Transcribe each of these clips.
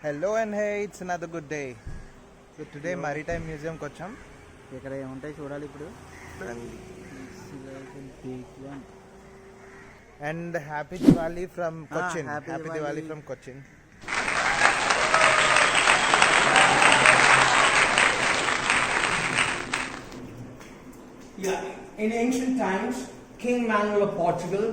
Hello and hey, it's another good day. So today Maritime Museum kocham. ఇక్కడ ఏముంటాయి చూడాలి ఇప్పుడు. And happy Diwali from Cochin. Happy Diwali Diwali from Cochin. Yeah, in ancient times, King Manuel of Portugal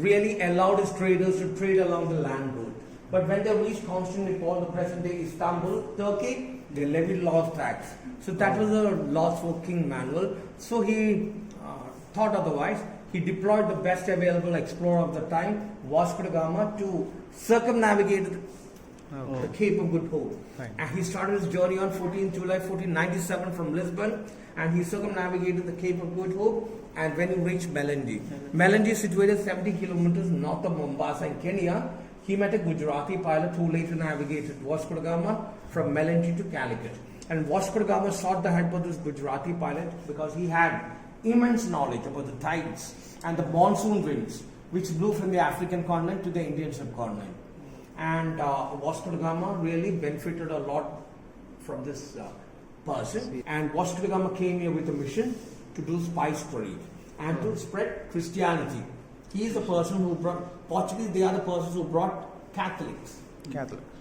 really allowed his traders to trade along the land route. But when they reached Constantinople, the present day Istanbul, Turkey, they levied lost tax. So that was a loss for King Manuel. So he thought otherwise. He deployed the best available explorer of the time, Vasco da Gama, to circumnavigate the Cape of Good Hope. Fine. And he started his journey on 14 July 1497 from Lisbon, and he circumnavigated the Cape of Good Hope. And when he reached Melendi, Melendi is situated 70 kilometers north of Mombasa in Kenya, he met a Gujarati pilot who later navigated Vasco da Gama from Melendi to Calicut. And Vasco da Gama sought the help of this Gujarati pilot because he had immense knowledge about the tides and the monsoon winds which blew from the African continent to the Indian subcontinent. And Vasco da Gama really benefited a lot from this person. And Vasco da Gama came here with a mission to do spice trade and to spread Christianity. He is the person who brought Portuguese. They are the persons who brought Catholics.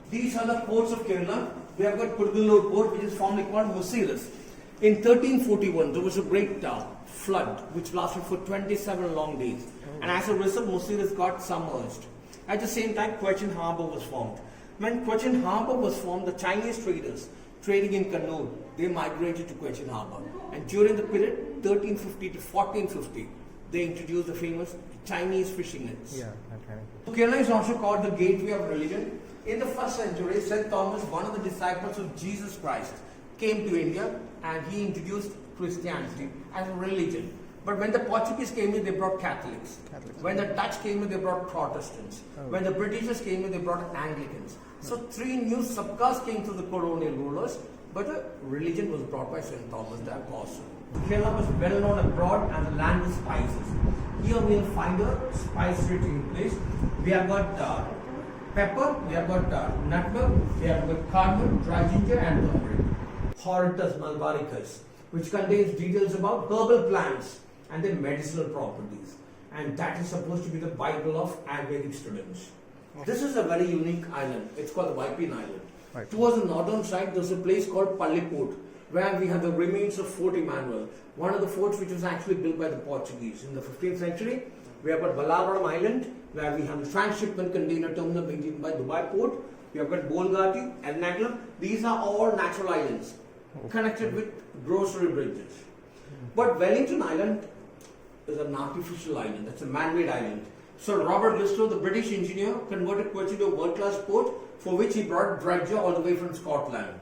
These are the ports of Kerala. We have got Kudgallur port, which is formerly called Musiris. In 1341, there was a great flood which lasted for 27 long days. And as a result, Musiris got submerged. At the same time, Cochin Harbour was formed. When Cochin Harbour was formed, the Chinese traders trading in Kannur, they migrated to Cochin Harbour. And during the period 1350 to 1450, they introduced the famous Chinese fishing nets. So Kerala is also called the gateway of religion. In the first century, St. Thomas, one of the disciples of Jesus Christ, came to India and he introduced Christianity as a religion. But when the Portuguese came in, they brought Catholics. When the Dutch came in, they brought Protestants. When the Britishers came in, they brought Anglicans. So three new subcastes came to the colonial rulers, but the religion was brought by St. Thomas the Apostle. Kerala was well known abroad as the land of spices. Here we will find a spice tree in place. We have got pepper, we have got nutmeg, we have got cardamom, dry ginger and turmeric. Hortus malvaricus, which contains details about herbal plants and their medicinal properties. And that is supposed to be the Bible of Ayurvedic students. This is a very unique island. It's called the Vipin Island. Right. Towards the northern side, there's a place called Palliput, where we have the remains of Fort Emmanuel, one of the forts which was actually built by the Portuguese in the 15th century. We have got Balaram Island, where we have the transshipment container terminal maintained by Dubai Port. We have got Bolgati and Naglam. These are all natural islands connected with grocery bridges. But Wellington Island is an artificial island. It's a man-made island. So Robert Bristow, the British engineer, converted Cochin to a world-class port, for which he brought dredger all the way from Scotland.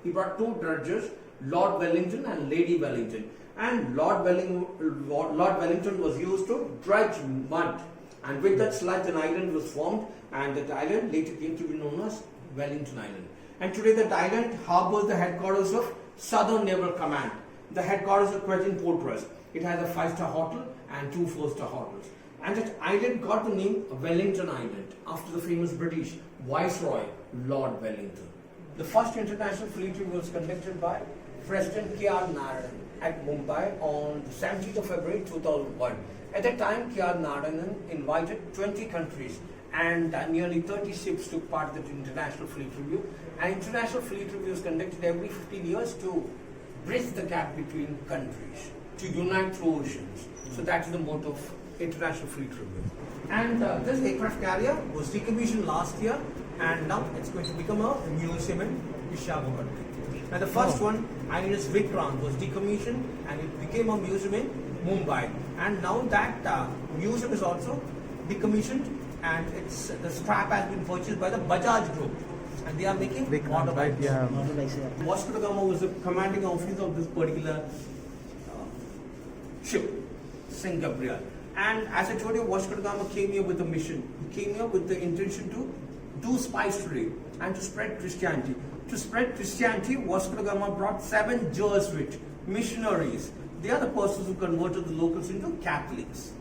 He brought two dredgers, Lord Wellington and Lady Wellington. And Lord Wellington was used to dredge mud. And with that sludge, an island was formed, and that island later came to be known as Wellington Island. And today that island harbors the headquarters of Southern Naval Command, the headquarters of Cochin Port Trust. It has a 5-star hotel and 2 4-star hotels. And that island got the name Wellington Island after the famous British Viceroy, Lord Wellington. The first international fleet review was conducted by President K.R. Narayan at Mumbai on the 17th of February 2001. At that time, K.R. Narayan invited 20 countries and nearly 30 ships took part in the international fleet review. And international fleet review is conducted every 15 years to bridge the gap between countries, to unite through oceans. So that's the motto of international fleet review. And this aircraft carrier was decommissioned last year, and now it's going to become a museum in Visakhapatnam. And the first one, INS Vikrant, was decommissioned and it became a museum in Mumbai. And now that museum is also decommissioned, and the scrap has been purchased by the Bajaj Group, and they are making motorbikes. Vasco da Gama was the commanding officer of this particular ship, St. Gabriel. And as I told you, Vasco da Gama came here with a mission. He came here with the intention to do spice trade and to spread Christianity. To spread Christianity, Vasco da Gama brought 7 Jesuit missionaries. They are the persons who converted the locals into Catholics.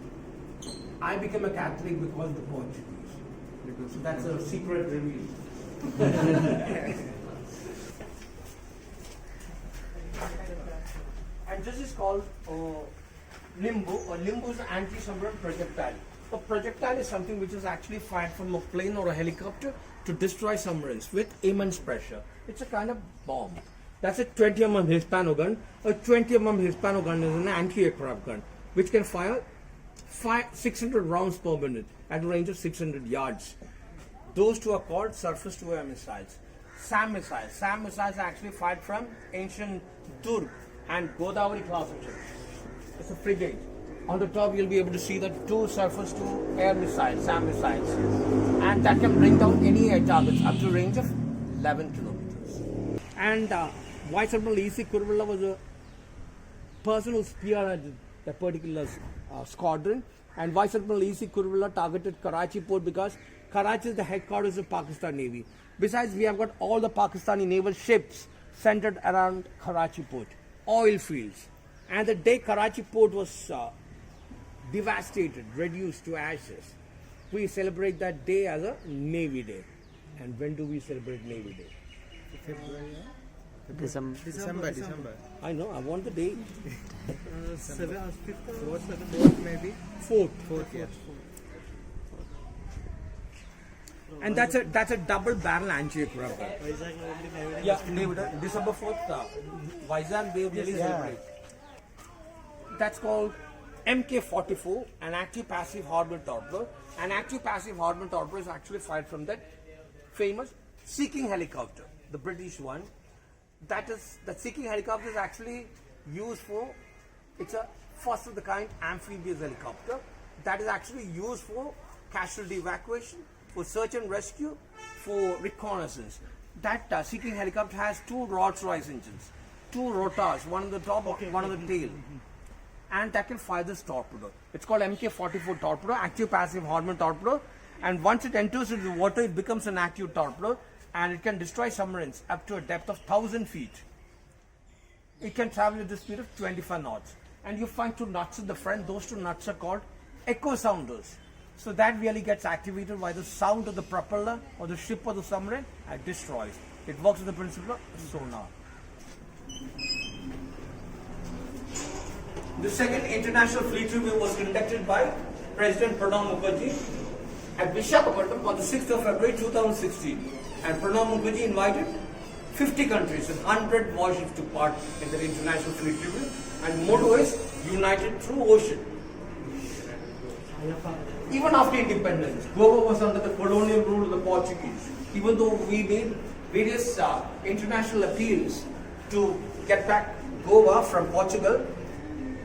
I became a Catholic because of the Portuguese. So that's a secret revealed. And this is called limbo, or limbo is an anti-submarine projectile. A projectile is something which is actually fired from a plane or a helicopter to destroy submarines with immense pressure. It's a kind of bomb. That's a 20 mm Hispano gun. A 20 mm Hispano gun is an anti-aircraft gun which can fire 600 rounds per minute at a range of 600 yards. Those two are called surface-to-air missiles. SAM missiles. SAM missiles are actually fired from ancient Durg and Godavari class of ships. It's a frigate. On the top, you'll be able to see the two surface-to-air missiles, SAM missiles, and that can bring down any air targets up to a range of 11 kilometers. And Vice Admiral E.C. Kurvilla was a person who spearheaded that particular squadron, and Vice Admiral E.C. Kurvilla targeted Karachi port because Karachi is the headquarters of Pakistan Navy. Besides, we have got all the Pakistani naval ships centered around Karachi port, oil fields. And the day Karachi port was devastated, reduced to ashes, we celebrate that day as a Navy Day. And when do we celebrate Navy Day? February, December. I know, I want the date. 4th maybe. 4th. 4th, yes. And that's a double barrel anti-aircraft gun. Yeah, Navy Day, December 4th, Vizag they really celebrate. That's called MK-44, an active-passive harbor torpedo. An active-passive harbor torpedo is actually fired from that famous Seeking helicopter, the British one. That Seeking helicopter is actually used for, it's a first of the kind amphibious helicopter that is actually used for casualty evacuation, for search and rescue, for reconnaissance. That Seeking helicopter has two Rolls-Royce engines, two rotors, one on the top, one on the tail. And that can fire this torpedo. It's called MK-44 torpedo, active-passive harbor torpedo. And once it enters into the water, it becomes an active torpedo, and it can destroy submarines up to a depth of 1,000 feet. It can travel at the speed of 25 knots. And you find two nuts in the front. Those two nuts are called echo sounders. So that really gets activated by the sound of the propeller or the ship or the submarine and destroys. It works with the principle of sonar. The second International Fleet Review was conducted by President Pranab Mukherjee at Visakhapatnam on the 6th of February 2016. And Pranab Mukherjee invited 50 countries and 100 warships to part in the International Fleet Review. And motto is United Through Ocean. Even after independence, Goa was under the colonial rule of the Portuguese. Even though we made various international appeals to get back Goa from Portugal,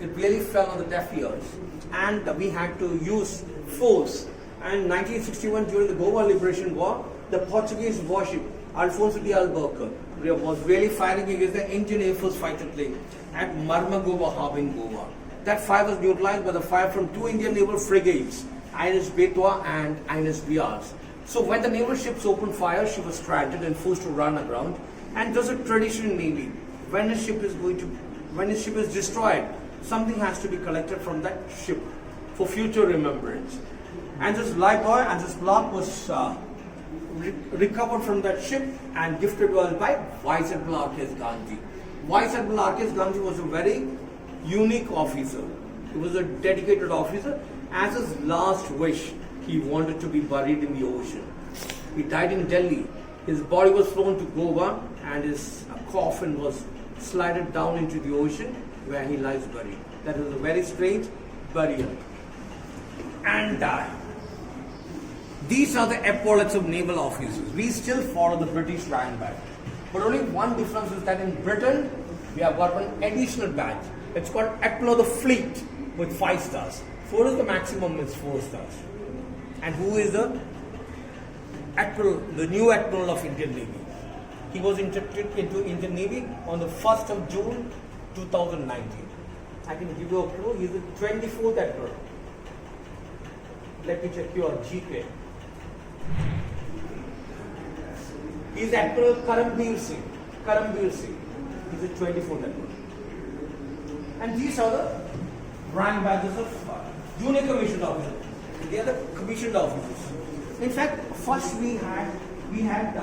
it really fell on the deaf ears, and we had to use force. And 1961, during the Goa Liberation War, the Portuguese warship Alfonso de Albuquerque was really firing against the Indian Air Force fighter plane at Marmagova Harbor in Goa. That fire was neutralized by the fire from two Indian naval frigates, INS Betwa and INS Riyas. So when the naval ships opened fire, she was stranded and forced to run aground. And there's a tradition in Navy: when a ship is destroyed, something has to be collected from that ship for future remembrance. And this light buoy and this block was recovered from that ship and gifted to us by Vice Admiral R.K.S. Gandhi. Vice Admiral R.K.S. Gandhi was a very unique officer. He was a dedicated officer. As his last wish, he wanted to be buried in the ocean. He died in Delhi. His body was flown to Goa and his coffin was slided down into the ocean where he lies buried. That is a very strange burial. And these are the epaulets of naval officers. We still follow the British rank badge. But only one difference is that in Britain, we have got one additional badge. It's called Admiral of the Fleet with 5 stars. 4 is the maximum, is 4 stars. And who is the Admiral, the new Admiral of Indian Navy? He was inducted into Indian Navy on the 1st of June 2019. I can give you a clue. He is the 24th Admiral. Let me check your GK. He is Admiral Karambir Singh. Karambir Singh. He is the 24th Admiral. And these are the rank badges of junior commissioned officers. They are the commissioned officers. In fact, first we had we had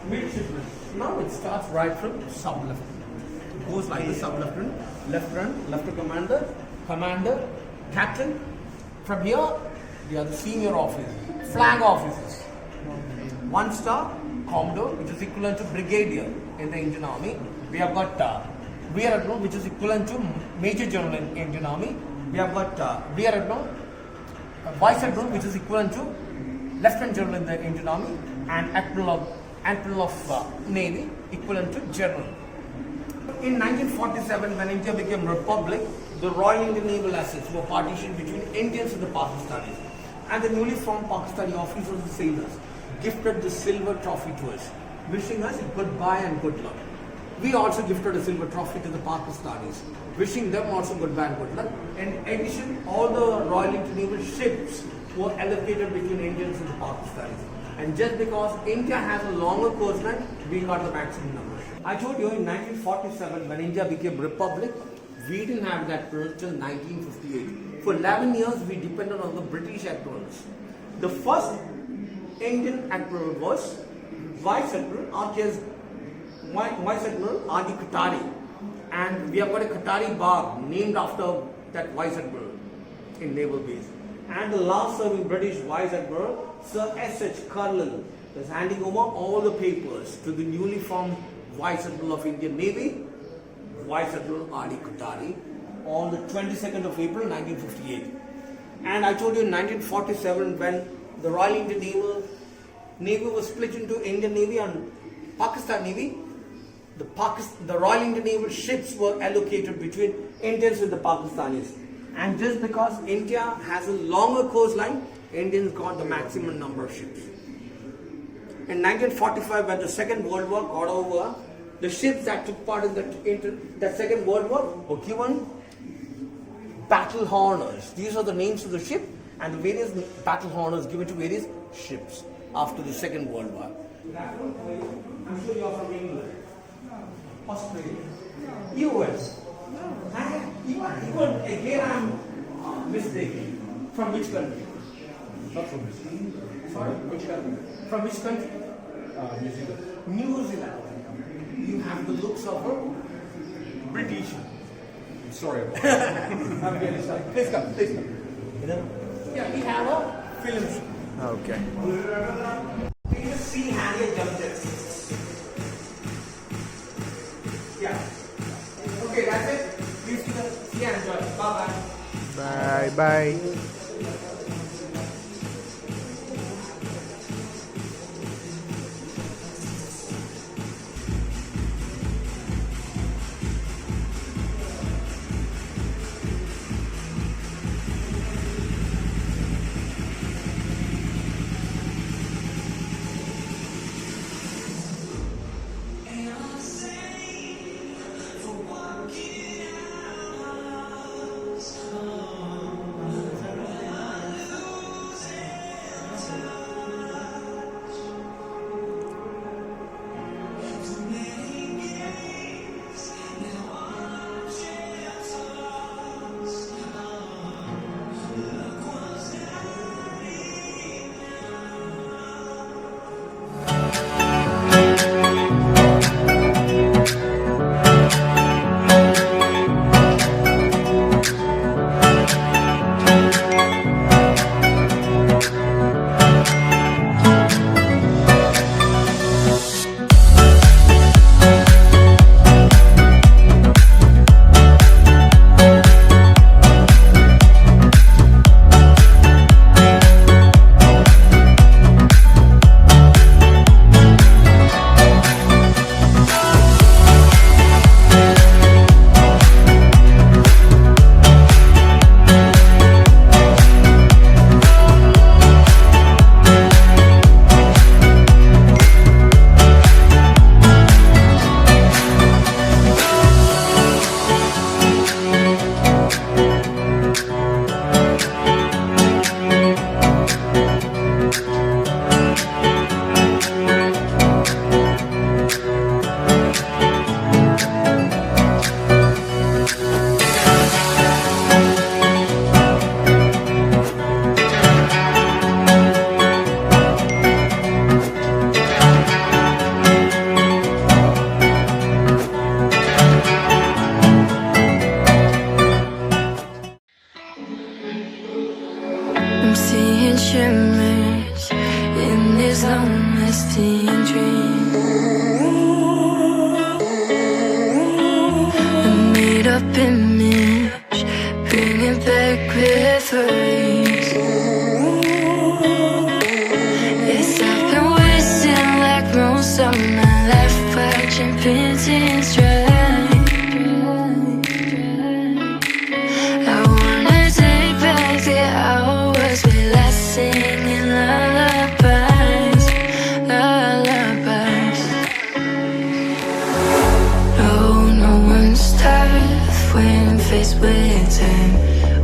midshipmen. Now it starts right from sub-lieutenant. It goes like the sub-lieutenant, lieutenant commander, commander, captain. From here, we are the senior officers, flag officers. 1 star, commodore, which is equivalent to brigadier in the Indian Army. We have got rear admiral, which is equivalent to major general in Indian Army. We have got rear admiral, vice admiral, which is equivalent to lieutenant general in the Indian Army, and admiral of Navy, equivalent to general. In 1947, when India became republic, the Royal Indian Naval assets were partitioned between Indians and the Pakistanis, and the newly formed Pakistani officers and sailors gifted the silver trophy to us, wishing us goodbye and good luck. We also gifted a silver trophy to the Pakistanis, wishing them also goodbye and good luck. In addition, all the Royal Indian Naval ships were allocated between Indians and the Pakistanis. And just because India has a longer coastline, we got the maximum number. I told you in 1947, when India became republic, we didn't have that admiral till 1958. For 11 years, we depended on the British admirals. The first Indian admiral was Vice Admiral R.D. Qatari, and we have got a Qatari Bagh named after that Vice Admiral in Naval Base. And the last serving British Vice Admiral, Sir S.H. Carlin, is handing over all the papers to the newly formed Vice Admiral of Indian Navy, Vice Admiral R.D. Qatari, on the 22nd of April 1958. And I told you in 1947, when the Royal Indian Navy was split into Indian Navy and Pakistan Navy, the Royal Indian Naval ships were allocated between Indians and the Pakistanis. And just because India has a longer coastline, Indians got the maximum number of ships. In 1945, when the Second World War got over, the ships that took part in the Second World War were given battle honors. These are the names of the ship and the various battle honors given to various ships after the Second World War. I'm sure you are from England, Australia, US. Again, I'm mistaken. From which country? Not from this country. Sorry? Which country? From which country? New Zealand. New Zealand. You have the looks of a British. I'm sorry about that. I'm really sorry. Please come, please come. Yeah, we have a film show. Okay. We just see Harriet jump there. Yeah. Okay, that's it. Please see and enjoy. Bye-bye. Bye bye. up image, bringing back reveries. Yes, I've been wasting like most of my life, watching paintings dry. I wanna take back the hours we last singing lullabies, lullabies. No one's tough when faced with time.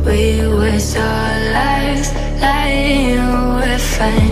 We waste our lives lying, we're fine.